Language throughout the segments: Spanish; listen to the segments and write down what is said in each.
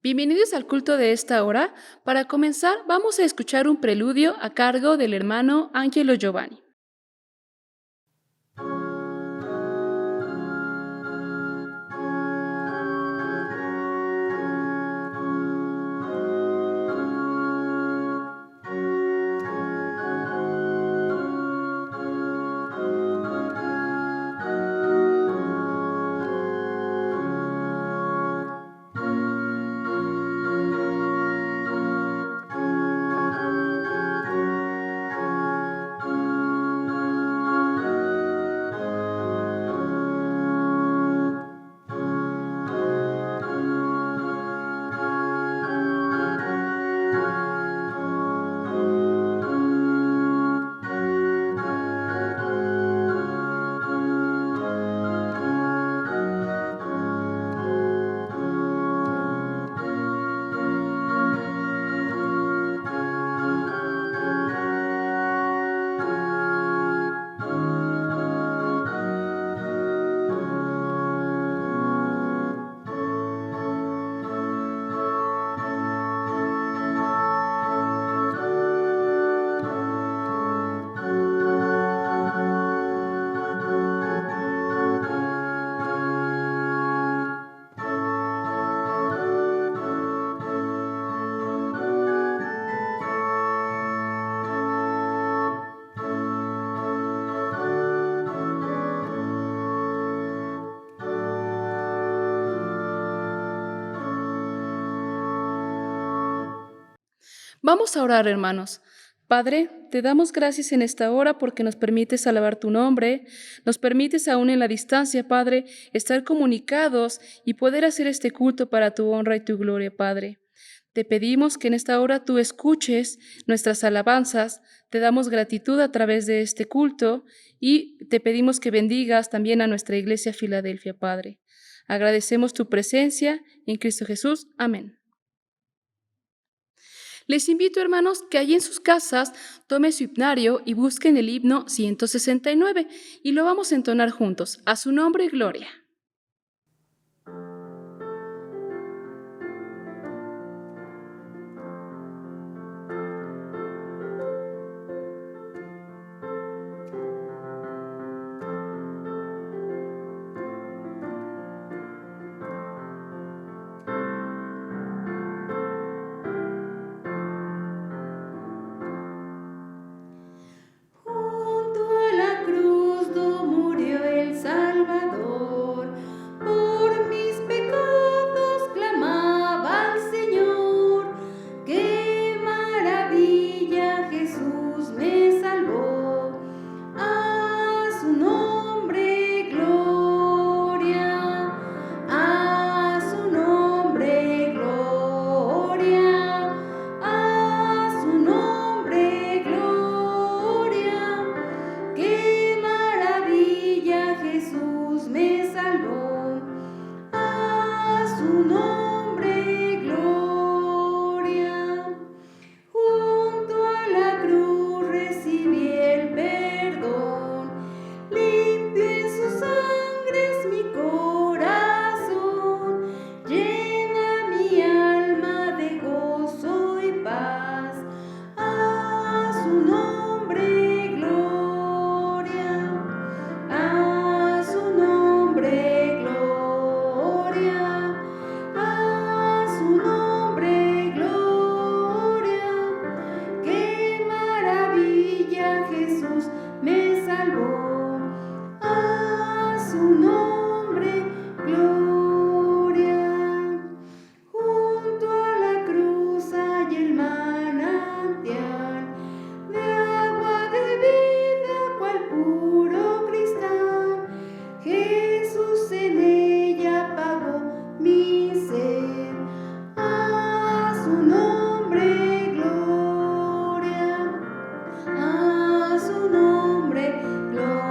Bienvenidos al culto de esta hora. Para comenzar, vamos a escuchar un preludio a cargo del hermano Angelo Giovanni. Vamos a orar, hermanos. Padre, te damos gracias en esta hora porque nos permites alabar tu nombre, nos permites aún en la distancia, Padre, estar comunicados y poder hacer este culto para tu honra y tu gloria, Padre. Te pedimos que en esta hora tú escuches nuestras alabanzas, te damos gratitud a través de este culto y te pedimos que bendigas también a nuestra iglesia Filadelfia, Padre. Agradecemos tu presencia en Cristo Jesús. Amén. Les invito, hermanos, que allí en sus casas tomen su himnario y busquen el himno 169 y lo vamos a entonar juntos. A su nombre y gloria. Junto a la cruz do murió el Salvador, por mis pecados clamaba al Señor. ¡Qué maravilla! Jesús me salvó. A su nombre gloria, a su nombre gloria, a su nombre gloria. ¡Qué maravilla! Jesús me salvó. A su nombre gloria. Junto a la cruz recibí el perdón, limpio en su sangre es mi corazón, llena mi alma de gozo y paz. A su nombre gloria, a su nombre gloria, a su nombre gloria. ¡Qué maravilla! Jesús me salvó. A su nombre gloria. Junto a la cruz hay el manantial de agua de vida, cual puro cristal. Jesús en ella pagó mi sed. A su nombre gloria, a su nombre gloria.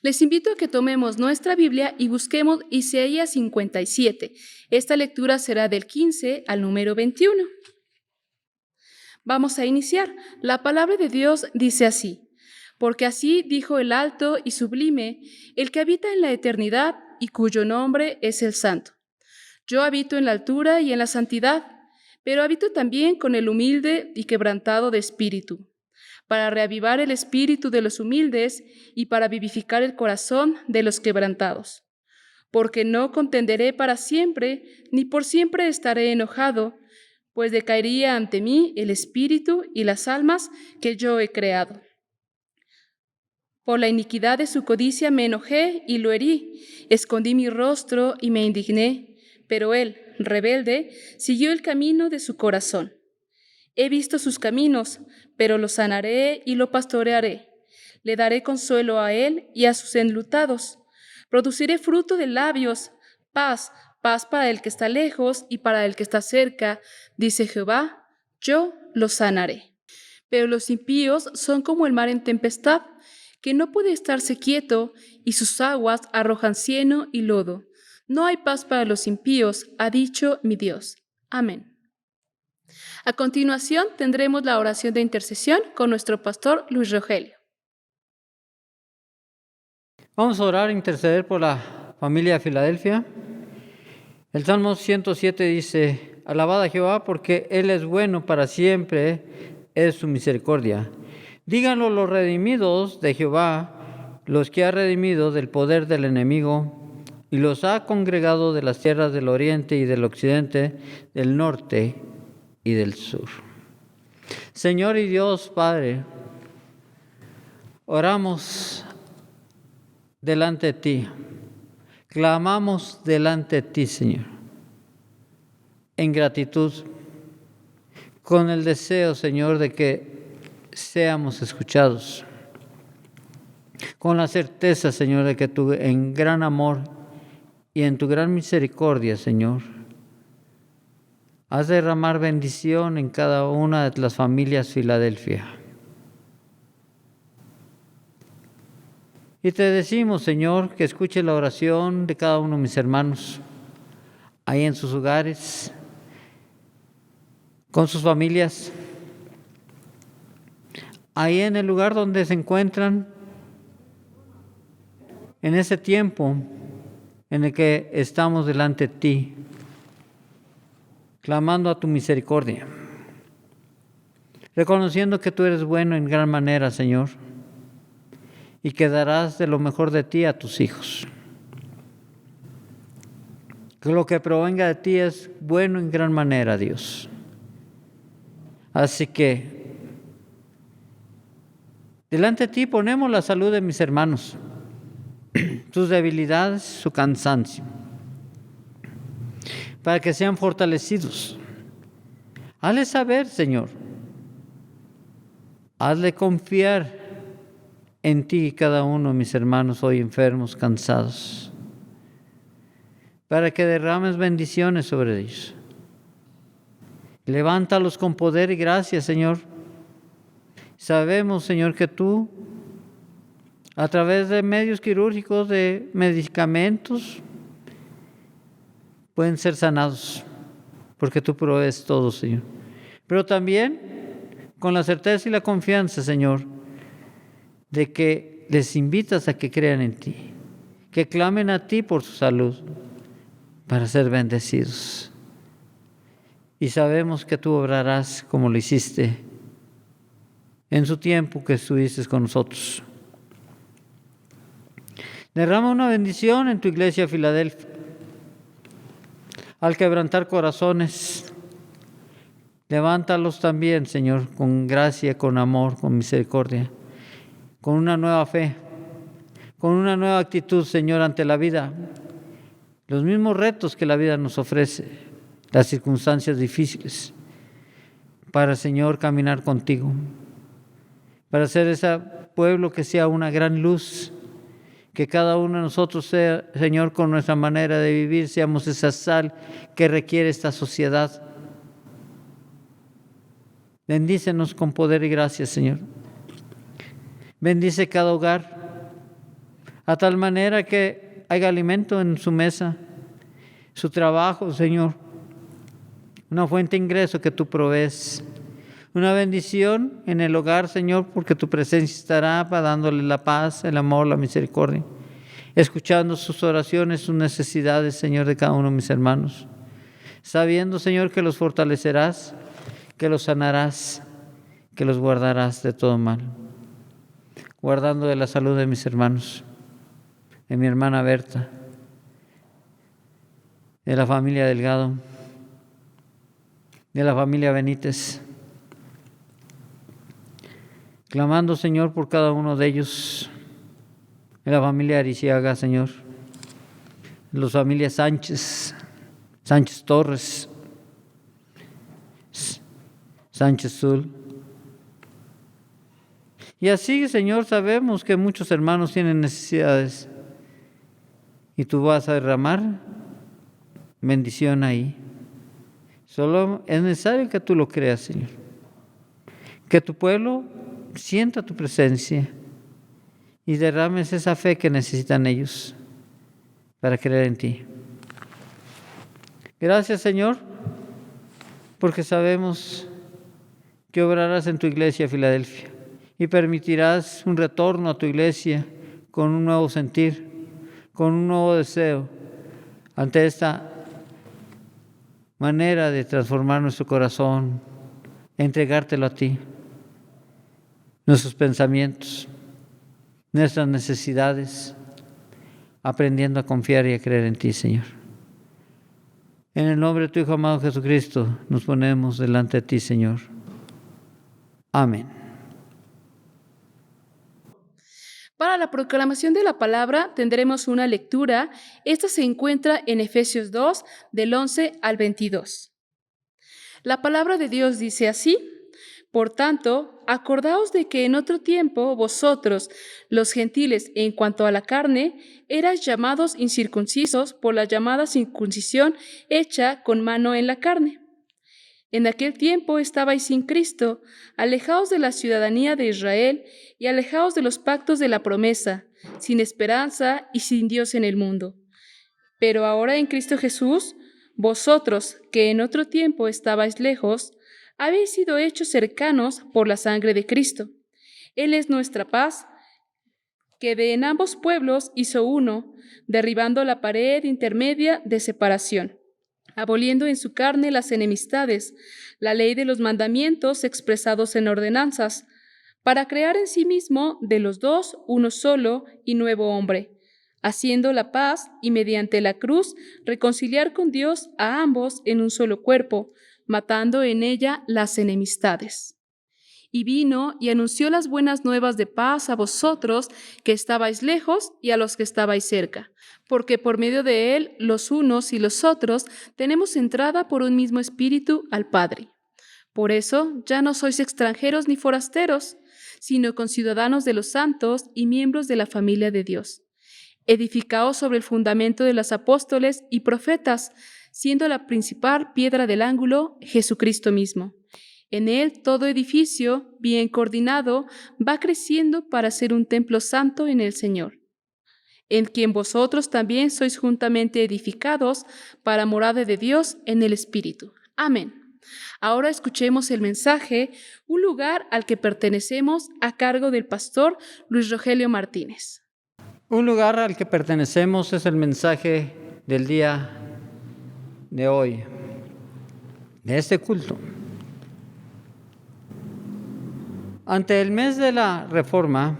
Les invito a que tomemos nuestra Biblia y busquemos Isaías 57. Esta lectura será del 15 al número 21. Vamos a iniciar. La palabra de Dios dice así: porque así dijo el alto y sublime, el que habita en la eternidad y cuyo nombre es el Santo. Yo habito en la altura y en la santidad, pero habito también con el humilde y quebrantado de espíritu, para reavivar el espíritu de los humildes y para vivificar el corazón de los quebrantados. Porque no contenderé para siempre, ni por siempre estaré enojado, pues decaería ante mí el espíritu y las almas que yo he creado. Por la iniquidad de su codicia me enojé y lo herí, escondí mi rostro y me indigné, pero él, rebelde, siguió el camino de su corazón. He visto sus caminos, pero lo sanaré y lo pastorearé. Le daré consuelo a él y a sus enlutados. Produciré fruto de labios, paz, paz para el que está lejos y para el que está cerca, dice Jehová, yo lo sanaré. Pero los impíos son como el mar en tempestad, que no puede estarse quieto, y sus aguas arrojan cieno y lodo. No hay paz para los impíos, ha dicho mi Dios. Amén. A continuación tendremos la oración de intercesión con nuestro pastor Luis Rogelio. Vamos a orar e interceder por la familia de Filadelfia. El Salmo 107 dice: alabad a Jehová porque Él es bueno, para siempre es su misericordia. Díganlo los redimidos de Jehová, los que ha redimido del poder del enemigo y los ha congregado de las tierras del oriente y del occidente, del norte y del sur. Señor y Dios Padre, oramos delante de ti, clamamos delante de ti, Señor, en gratitud, con el deseo, Señor, de que seamos escuchados, con la certeza, Señor, de que tú en gran amor y en tu gran misericordia, Señor, has de derramar bendición en cada una de las familias Filadelfia. Y te decimos, Señor, que escuche la oración de cada uno de mis hermanos, ahí en sus hogares, con sus familias, ahí en el lugar donde se encuentran, en ese tiempo en el que estamos delante de ti, clamando a tu misericordia, reconociendo que tú eres bueno en gran manera, Señor, y que darás de lo mejor de ti a tus hijos. Que lo que provenga de ti es bueno en gran manera, Dios. Así que delante de ti ponemos la salud de mis hermanos, sus debilidades, su cansancio, para que sean fortalecidos. Hazle saber, Señor, hazle confiar en ti cada uno de mis hermanos hoy enfermos, cansados, para que derrames bendiciones sobre ellos. Levántalos con poder y gracia, Señor. Sabemos, Señor, que tú, a través de medios quirúrgicos, de medicamentos, pueden ser sanados, porque tú provees todo, Señor. Pero también con la certeza y la confianza, Señor, de que les invitas a que crean en ti, que clamen a ti por su salud, para ser bendecidos. Y sabemos que tú obrarás como lo hiciste en su tiempo que estuviste con nosotros. Derrama una bendición en tu iglesia Filadelfia. Al quebrantar corazones, levántalos también, Señor, con gracia, con amor, con misericordia, con una nueva fe, con una nueva actitud, Señor, ante la vida. Los mismos retos que la vida nos ofrece, las circunstancias difíciles, para, Señor, caminar contigo, para ser ese pueblo que sea una gran luz, que cada uno de nosotros sea, Señor, con nuestra manera de vivir, seamos esa sal que requiere esta sociedad. Bendícenos con poder y gracia, Señor. Bendice cada hogar. a tal manera que haya alimento en su mesa, su trabajo, Señor, una fuente de ingreso que tú provees, una bendición en el hogar, Señor, porque tu presencia estará para dándole la paz, el amor, la misericordia, escuchando sus oraciones, sus necesidades, Señor, de cada uno de mis hermanos, sabiendo, Señor, que los fortalecerás, que los sanarás, que los guardarás de todo mal, guardando de la salud de mis hermanos, de mi hermana Berta, de la familia Delgado, de la familia Benítez, clamando, Señor, por cada uno de ellos, de la familia Ariciaga, Señor, de la familia Sánchez Torres, Sánchez Zul. Y así, Señor, sabemos que muchos hermanos tienen necesidades y tú vas a derramar bendición ahí. Solo es necesario que tú lo creas, Señor. Que tu pueblo sienta tu presencia y derrames esa fe que necesitan ellos para creer en ti. Gracias, Señor, porque sabemos que obrarás en tu iglesia, Filadelfia, y permitirás un retorno a tu iglesia con un nuevo sentir, con un nuevo deseo ante esta manera de transformar nuestro corazón, entregártelo a ti, nuestros pensamientos, nuestras necesidades, aprendiendo a confiar y a creer en ti, Señor. En el nombre de tu Hijo amado Jesucristo, nos ponemos delante de ti, Señor. Amén. Para la proclamación de la palabra tendremos una lectura. Esta se encuentra en Efesios 2, del 11 al 22. La palabra de Dios dice así: Por tanto, acordaos de que en otro tiempo vosotros, los gentiles, en cuanto a la carne, erais llamados incircuncisos por la llamada circuncisión hecha con mano en la carne. En aquel tiempo estabais sin Cristo, alejaos de la ciudadanía de Israel y alejaos de los pactos de la promesa, sin esperanza y sin Dios en el mundo. Pero ahora en Cristo Jesús, vosotros, que en otro tiempo estabais lejos, habéis sido hechos cercanos por la sangre de Cristo. Él es nuestra paz, que de en ambos pueblos hizo uno, derribando la pared intermedia de separación, aboliendo en su carne las enemistades, la ley de los mandamientos expresados en ordenanzas, para crear en sí mismo de los dos uno solo y nuevo hombre, haciendo la paz y mediante la cruz reconciliar con Dios a ambos en un solo cuerpo, matando en ella las enemistades. Y vino y anunció las buenas nuevas de paz a vosotros que estabais lejos y a los que estabais cerca, porque por medio de él los unos y los otros tenemos entrada por un mismo espíritu al Padre. Por eso ya no sois extranjeros ni forasteros, sino conciudadanos de los santos y miembros de la familia de Dios. Edificaos sobre el fundamento de los apóstoles y profetas, siendo la principal piedra del ángulo Jesucristo mismo. En él todo edificio, bien coordinado, va creciendo para ser un templo santo en el Señor, en quien vosotros también sois juntamente edificados para morada de Dios en el Espíritu. Amén. Ahora escuchemos el mensaje, un lugar al que pertenecemos, a cargo del pastor Luis Rogelio Martínez. Un lugar al que pertenecemos es el mensaje del día de hoy, de este culto. Ante el mes de la Reforma,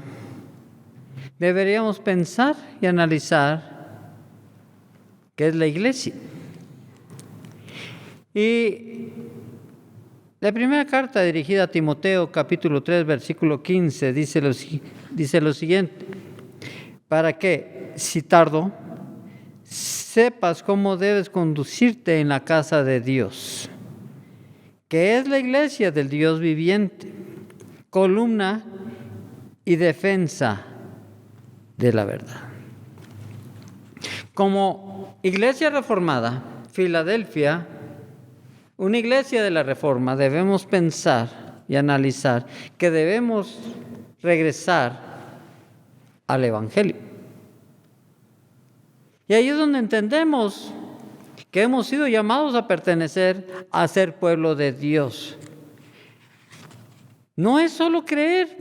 deberíamos pensar y analizar qué es la iglesia. Y la primera carta dirigida a Timoteo, capítulo 3, versículo 15, dice lo siguiente: para que, si tardo, sepas cómo debes conducirte en la casa de Dios, que es la iglesia del Dios viviente, columna y defensa de la verdad. Como iglesia reformada, Filadelfia, una iglesia de la Reforma, debemos pensar y analizar que debemos regresar al Evangelio. Y ahí es donde entendemos que hemos sido llamados a pertenecer, a ser pueblo de Dios. No es solo creer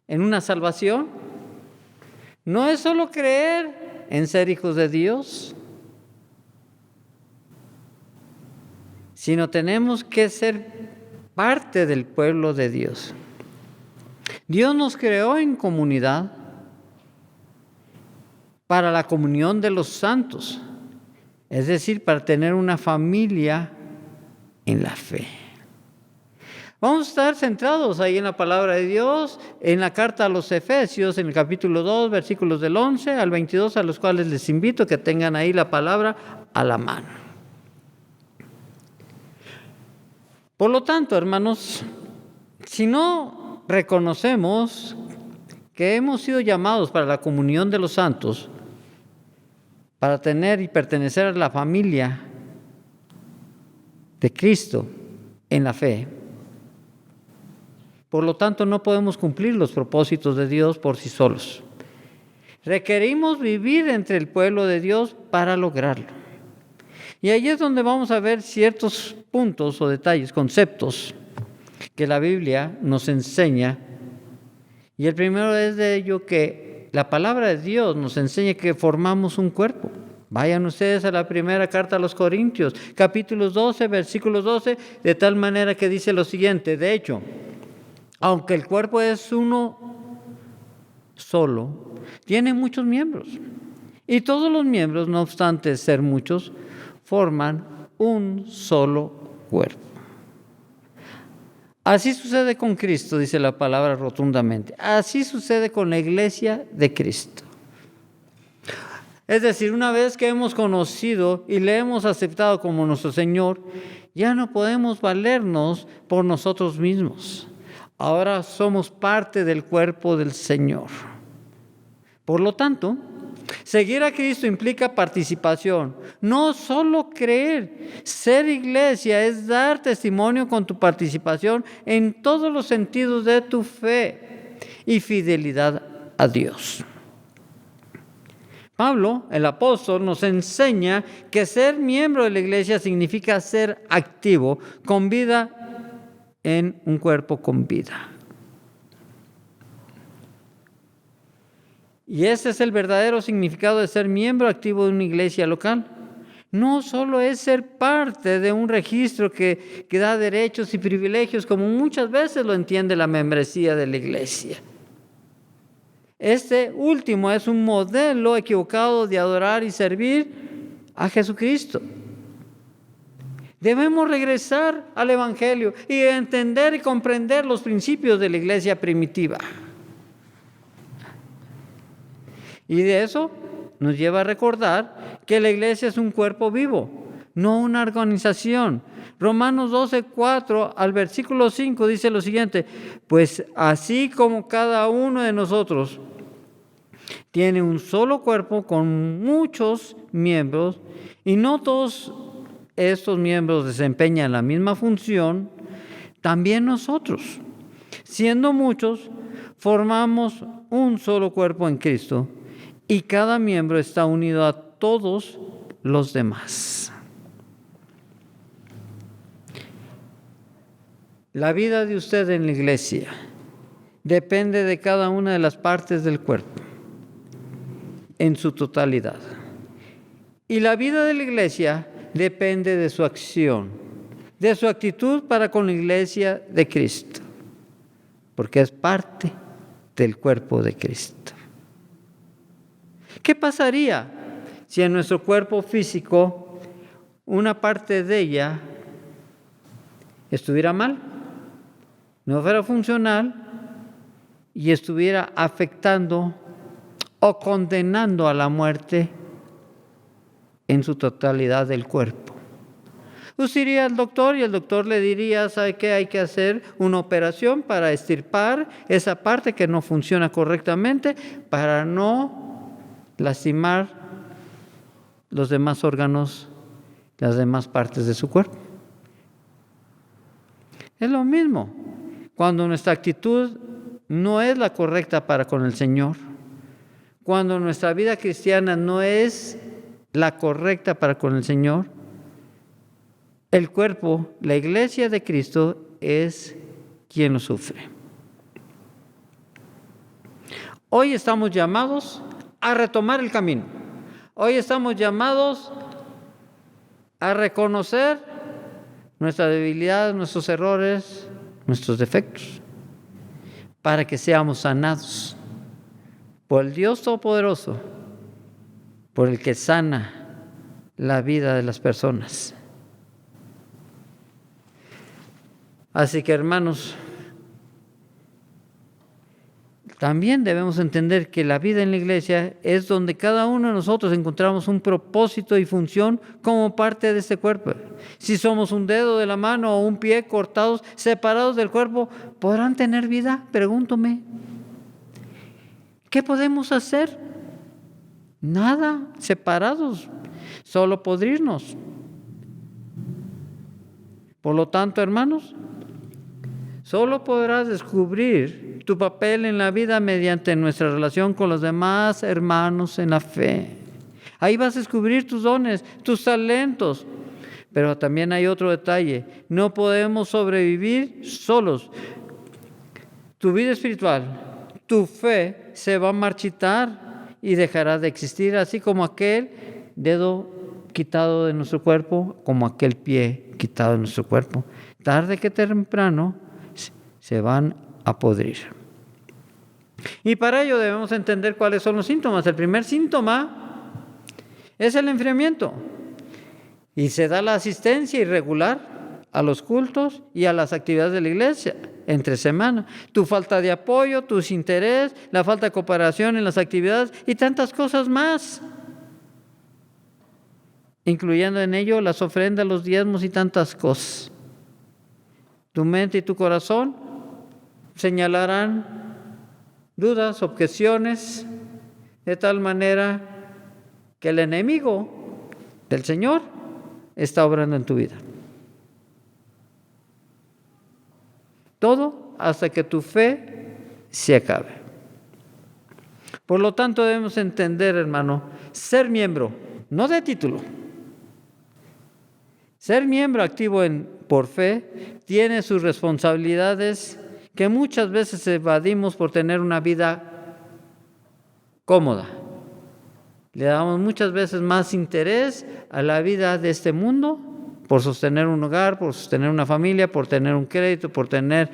en una salvación, no es solo creer en ser hijos de Dios, sino tenemos que ser parte del pueblo de Dios. Dios nos creó en comunidad para la comunión de los santos, es decir, para tener una familia en la fe. Vamos a estar centrados ahí en la palabra de Dios, en la carta a los Efesios, en el capítulo 2, versículos del 11 al 22, a los cuales les invito a que tengan ahí la palabra a la mano. Por lo tanto, hermanos, si no reconocemos que hemos sido llamados para la comunión de los santos, para tener y pertenecer a la familia de Cristo en la fe, por lo tanto no podemos cumplir los propósitos de Dios por sí solos. Requerimos vivir entre el pueblo de Dios para lograrlo. Y ahí es donde vamos a ver ciertos puntos o detalles, conceptos que la Biblia nos enseña. Y el primero es de ello que la palabra de Dios nos enseña que formamos un cuerpo. Vayan ustedes a la primera carta a los Corintios, capítulos 12, versículos 12, de tal manera que dice lo siguiente: de hecho, aunque el cuerpo es uno solo, tiene muchos miembros. Y todos los miembros, no obstante ser muchos, forman un solo cuerpo. Así sucede con Cristo, dice la palabra rotundamente. Así sucede con la iglesia de Cristo. Es decir, una vez que hemos conocido y le hemos aceptado como nuestro Señor, ya no podemos valernos por nosotros mismos. Ahora somos parte del cuerpo del Señor. Por lo tanto, seguir a Cristo implica participación, no solo creer. Ser iglesia es dar testimonio con tu participación en todos los sentidos de tu fe y fidelidad a Dios. Pablo, el apóstol, nos enseña que ser miembro de la iglesia significa ser activo, con vida en un cuerpo con vida. Y ese es el verdadero significado de ser miembro activo de una iglesia local. No solo es ser parte de un registro que da derechos y privilegios, como muchas veces lo entiende la membresía de la iglesia. Este último es un modelo equivocado de adorar y servir a Jesucristo. Debemos regresar al Evangelio y entender y comprender los principios de la iglesia primitiva. Y de eso nos lleva a recordar que la iglesia es un cuerpo vivo, no una organización. Romanos 12, 4 al versículo 5 dice lo siguiente: pues así como cada uno de nosotros tiene un solo cuerpo con muchos miembros, y no todos estos miembros desempeñan la misma función, también nosotros, siendo muchos, formamos un solo cuerpo en Cristo, y cada miembro está unido a todos los demás. La vida de usted en la iglesia depende de cada una de las partes del cuerpo, en su totalidad. Y la vida de la iglesia depende de su acción, de su actitud para con la iglesia de Cristo, porque es parte del cuerpo de Cristo. ¿Qué pasaría si en nuestro cuerpo físico una parte de ella estuviera mal, no fuera funcional y estuviera afectando o condenando a la muerte en su totalidad del cuerpo? Usted iría al doctor y el doctor le diría: ¿sabe qué? Hay que hacer una operación para extirpar esa parte que no funciona correctamente para no lastimar los demás órganos, las demás partes de su cuerpo. Es lo mismo cuando nuestra actitud no es la correcta para con el Señor, cuando nuestra vida cristiana no es la correcta para con el Señor, el cuerpo, la iglesia de Cristo, es quien lo sufre. Hoy estamos llamados a retomar el camino. Hoy estamos llamados a reconocer nuestra debilidad, nuestros errores, nuestros defectos, para que seamos sanados por el Dios Todopoderoso, por el que sana la vida de las personas. Así que, hermanos, también debemos entender que la vida en la iglesia es donde cada uno de nosotros encontramos un propósito y función como parte de este cuerpo. Si somos un dedo de la mano o un pie cortados, separados del cuerpo, ¿podrán tener vida? Pregúntome. ¿Qué podemos hacer? Nada, separados, solo podrirnos. Por lo tanto, hermanos, solo podrás descubrir tu papel en la vida mediante nuestra relación con los demás hermanos en la fe. Ahí vas a descubrir tus dones, tus talentos. Pero también hay otro detalle: no podemos sobrevivir solos. Tu vida espiritual, tu fe se va a marchitar y dejará de existir, así como aquel dedo quitado de nuestro cuerpo, como aquel pie quitado de nuestro cuerpo. Tarde que temprano se van a podrir. Y para ello debemos entender cuáles son los síntomas. El primer síntoma es el enfriamiento. Y se da la asistencia irregular a los cultos y a las actividades de la iglesia entre semana. Tu falta de apoyo, tu desinterés, la falta de cooperación en las actividades y tantas cosas más, incluyendo en ello las ofrendas, los diezmos y tantas cosas. Tu mente y tu corazón señalarán dudas, objeciones, de tal manera que el enemigo del Señor está obrando en tu vida. Todo hasta que tu fe se acabe. Por lo tanto, debemos entender, hermano, ser miembro, no de título. Ser miembro activo por fe tiene sus responsabilidades que muchas veces evadimos por tener una vida cómoda. Le damos muchas veces más interés a la vida de este mundo por sostener un hogar, por sostener una familia, por tener un crédito, por tener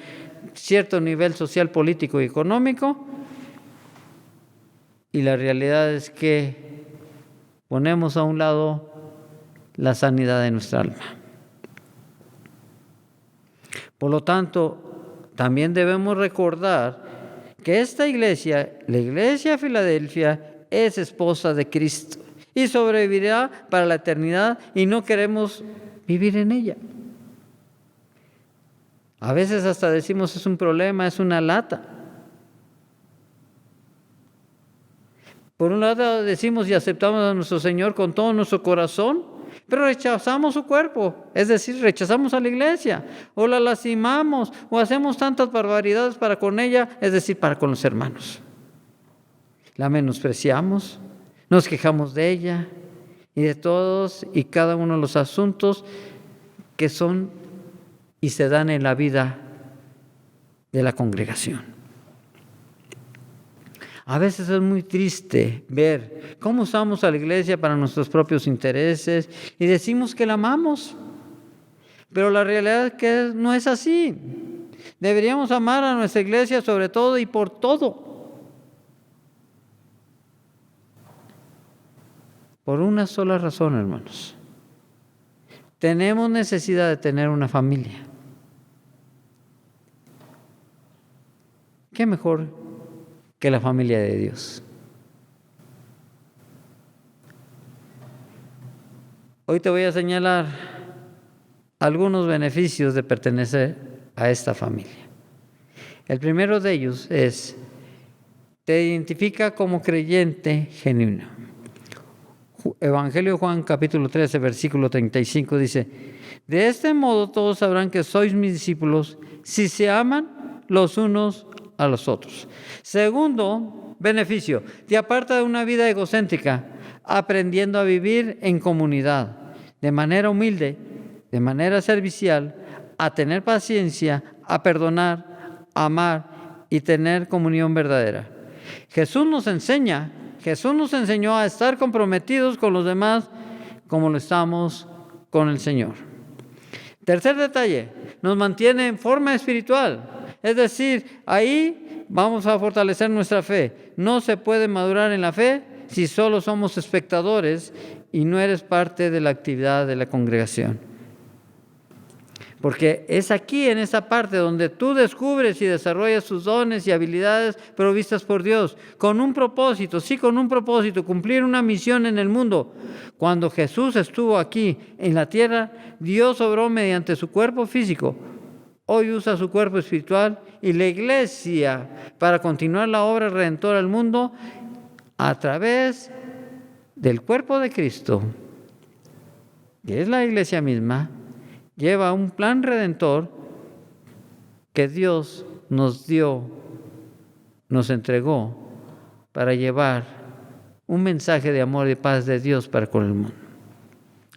cierto nivel social, político y económico. Y la realidad es que ponemos a un lado la sanidad de nuestra alma. Por lo tanto, también debemos recordar que esta iglesia, la iglesia de Filadelfia, es esposa de Cristo y sobrevivirá para la eternidad, y no queremos vivir en ella. A veces hasta decimos es un problema, es una lata. Por un lado decimos y aceptamos a nuestro Señor con todo nuestro corazón, pero rechazamos su cuerpo, es decir, rechazamos a la iglesia, o la lastimamos, o hacemos tantas barbaridades para con ella, es decir, para con los hermanos. La menospreciamos, nos quejamos de ella y de todos y cada uno de los asuntos que son y se dan en la vida de la congregación. A veces es muy triste ver cómo usamos a la iglesia para nuestros propios intereses y decimos que la amamos, pero la realidad es que no es así. Deberíamos amar a nuestra iglesia sobre todo y por todo. Por una sola razón, hermanos. Tenemos necesidad de tener una familia. ¿Qué mejor que la familia de Dios? Hoy te voy a señalar algunos beneficios de pertenecer a esta familia. El primero de ellos es, te identifica como creyente genuino. Evangelio de Juan, capítulo 13, versículo 35 dice: de este modo todos sabrán que sois mis discípulos si se aman los unos a los otros. Segundo, beneficio, te aparta de una vida egocéntrica, aprendiendo a vivir en comunidad, de manera humilde, de manera servicial, a tener paciencia, a perdonar, a amar y tener comunión verdadera. Jesús nos enseñó a estar comprometidos con los demás como lo estamos con el Señor. Tercer detalle, nos mantiene en forma espiritual. Es decir, ahí vamos a fortalecer nuestra fe. No se puede madurar en la fe si solo somos espectadores y no eres parte de la actividad de la congregación. Porque es aquí, en esa parte, donde tú descubres y desarrollas tus dones y habilidades provistas por Dios, con un propósito, cumplir una misión en el mundo. Cuando Jesús estuvo aquí en la tierra, Dios obró mediante su cuerpo físico. Hoy usa su cuerpo espiritual y la iglesia para continuar la obra redentora del mundo a través del cuerpo de Cristo, que es la iglesia misma. Lleva un plan redentor que Dios nos dio, nos entregó para llevar un mensaje de amor y paz de Dios para con el mundo.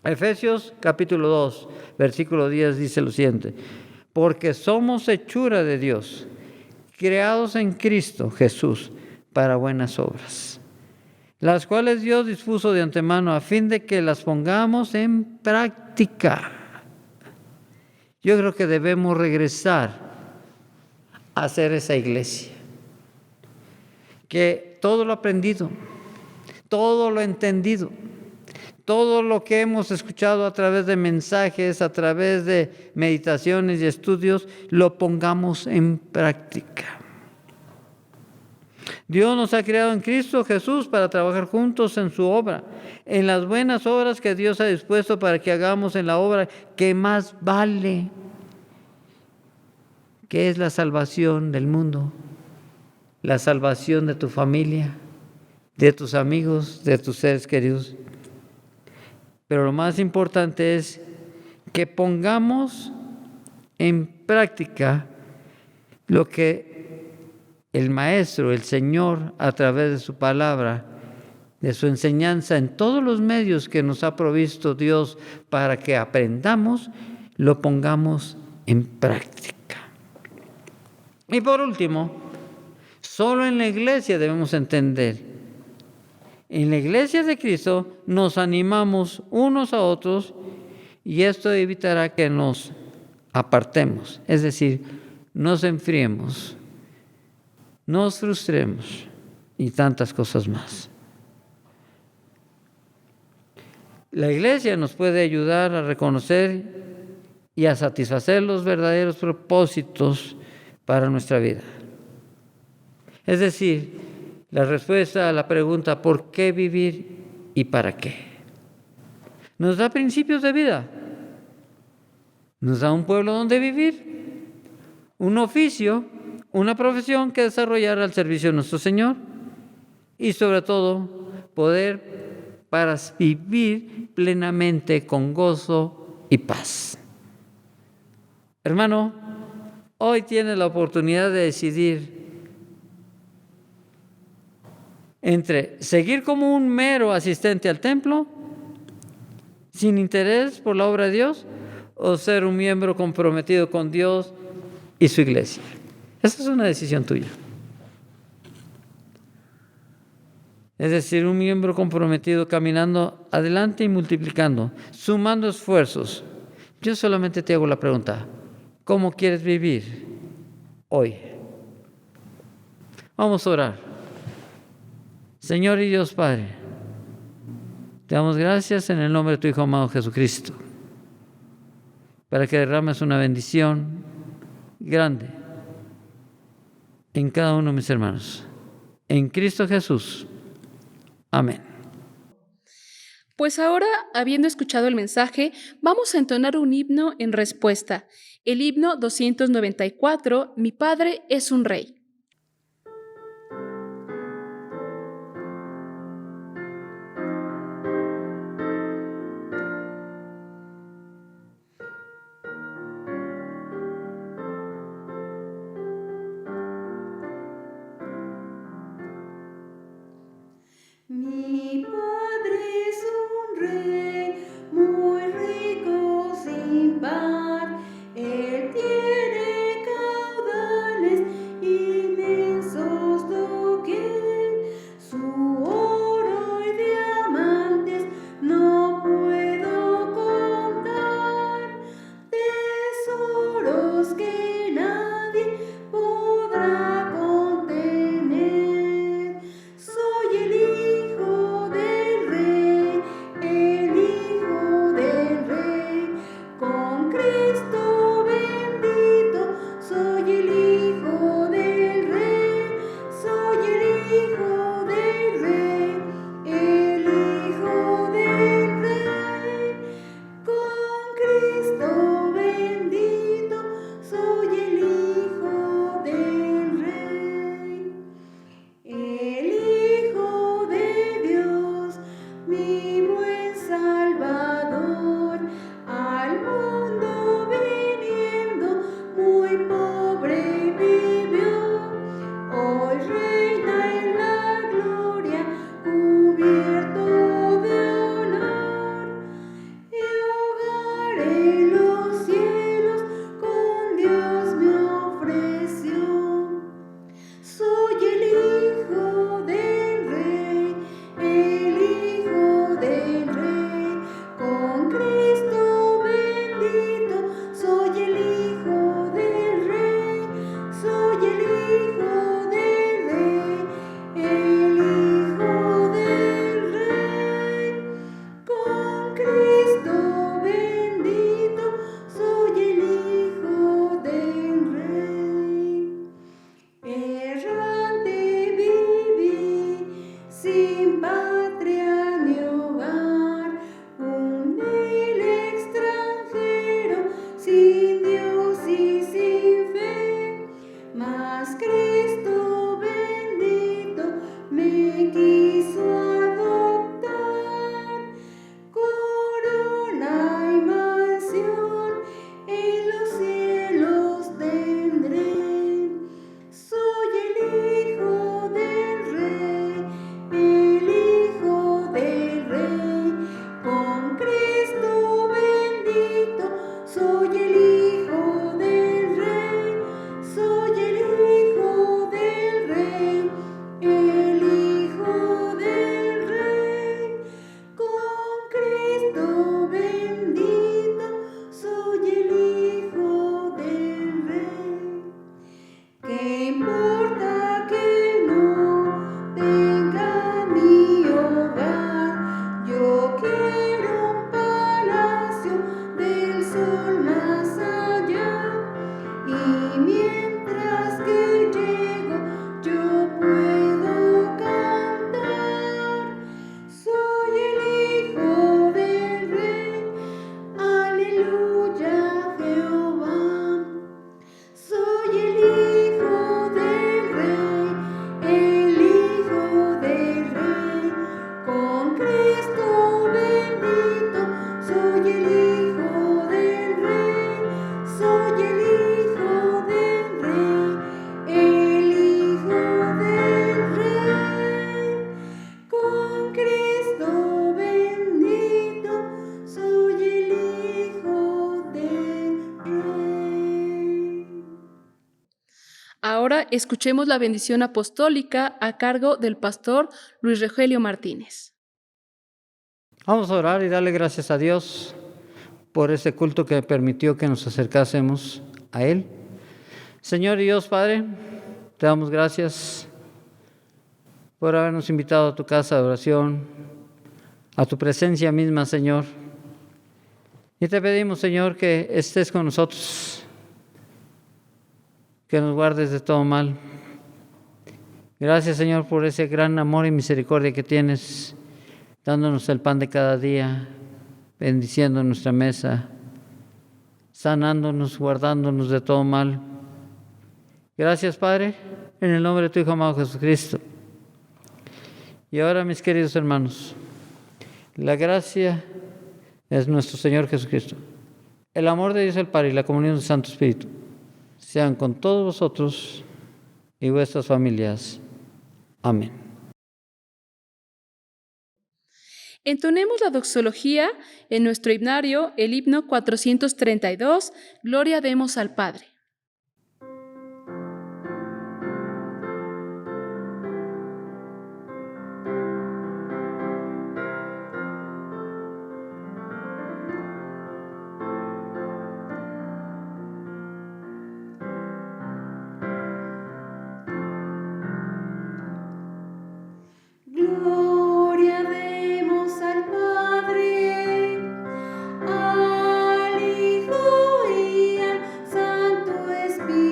Efesios capítulo 2, versículo 10 dice lo siguiente: porque somos hechura de Dios, creados en Cristo Jesús para buenas obras, las cuales Dios dispuso de antemano a fin de que las pongamos en práctica. Yo creo que debemos regresar a ser esa iglesia, que todo lo aprendido, todo lo entendido, todo lo que hemos escuchado a través de mensajes, a través de meditaciones y estudios, lo pongamos en práctica. Dios nos ha creado en Cristo Jesús para trabajar juntos en su obra, en las buenas obras que Dios ha dispuesto para que hagamos en la obra que más vale, que es la salvación del mundo, la salvación de tu familia, de tus amigos, de tus seres queridos. Pero lo más importante es que pongamos en práctica lo que el Maestro, el Señor, a través de su palabra, de su enseñanza, en todos los medios que nos ha provisto Dios para que aprendamos, lo pongamos en práctica. Y por último, solo en la iglesia debemos entender. En la iglesia de Cristo nos animamos unos a otros y esto evitará que nos apartemos, es decir, nos enfriemos, nos frustremos y tantas cosas más. La iglesia nos puede ayudar a reconocer y a satisfacer los verdaderos propósitos para nuestra vida. Es decir, la respuesta a la pregunta ¿por qué vivir y para qué? Nos da principios de vida, nos da un pueblo donde vivir, un oficio, una profesión que desarrollar al servicio de nuestro Señor y sobre todo poder para vivir plenamente con gozo y paz. Hermano, hoy tienes la oportunidad de decidir entre seguir como un mero asistente al templo, sin interés por la obra de Dios, o ser un miembro comprometido con Dios y su iglesia. Esa es una decisión tuya. Es decir, un miembro comprometido caminando adelante y multiplicando, sumando esfuerzos. Yo solamente te hago la pregunta, ¿cómo quieres vivir hoy? Vamos a orar. Señor y Dios Padre, te damos gracias en el nombre de tu Hijo amado Jesucristo, para que derrames una bendición grande en cada uno de mis hermanos. En Cristo Jesús. Amén. Pues ahora, habiendo escuchado el mensaje, vamos a entonar un himno en respuesta. El himno 294, Mi Padre es un Rey. ahora escuchemos la bendición apostólica a cargo del pastor Luis Rogelio Martínez. Vamos a orar y darle gracias a Dios por ese culto que permitió que nos acercásemos a Él. Señor y Dios Padre, te damos gracias por habernos invitado a tu casa de oración, a tu presencia misma, Señor. Y te pedimos, Señor, que estés con nosotros, que nos guardes de todo mal. Gracias, Señor, por ese gran amor y misericordia que tienes, dándonos el pan de cada día, bendiciendo nuestra mesa, sanándonos, guardándonos de todo mal. Gracias, Padre, en el nombre de tu Hijo amado Jesucristo. Y ahora, mis queridos hermanos, la gracia es nuestro Señor Jesucristo, el amor de Dios el Padre y la comunión del Santo Espíritu sean con todos vosotros y vuestras familias. Amén. Entonemos la doxología en nuestro himnario, el himno 432, Gloria demos al Padre. Gloria demos al Padre, al Hijo y al Santo Espíritu,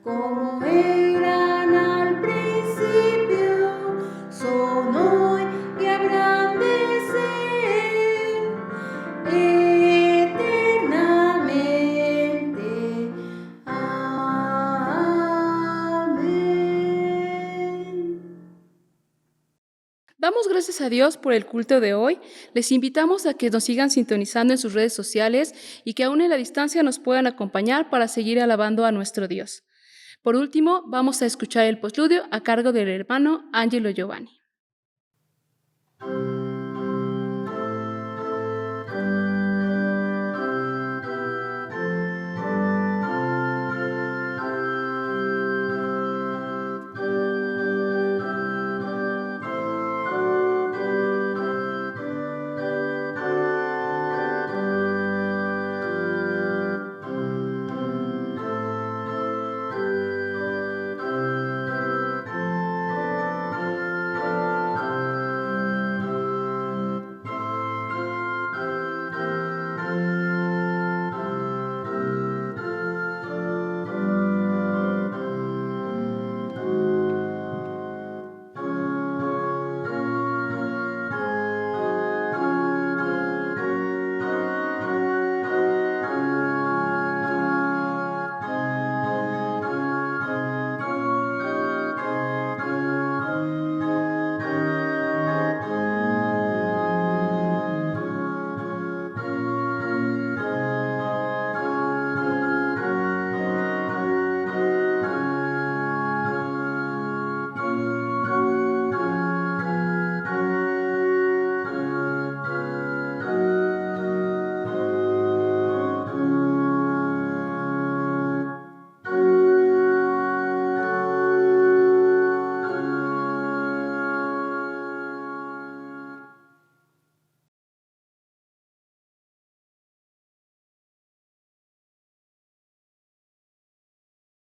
como eran al principio, son hoy y habrán de ser eternamente. Damos gracias a Dios por el culto de hoy. Les invitamos a que nos sigan sintonizando en sus redes sociales y que aún en la distancia nos puedan acompañar para seguir alabando a nuestro Dios. Por último, vamos a escuchar el postludio a cargo del hermano Angelo Giovanni.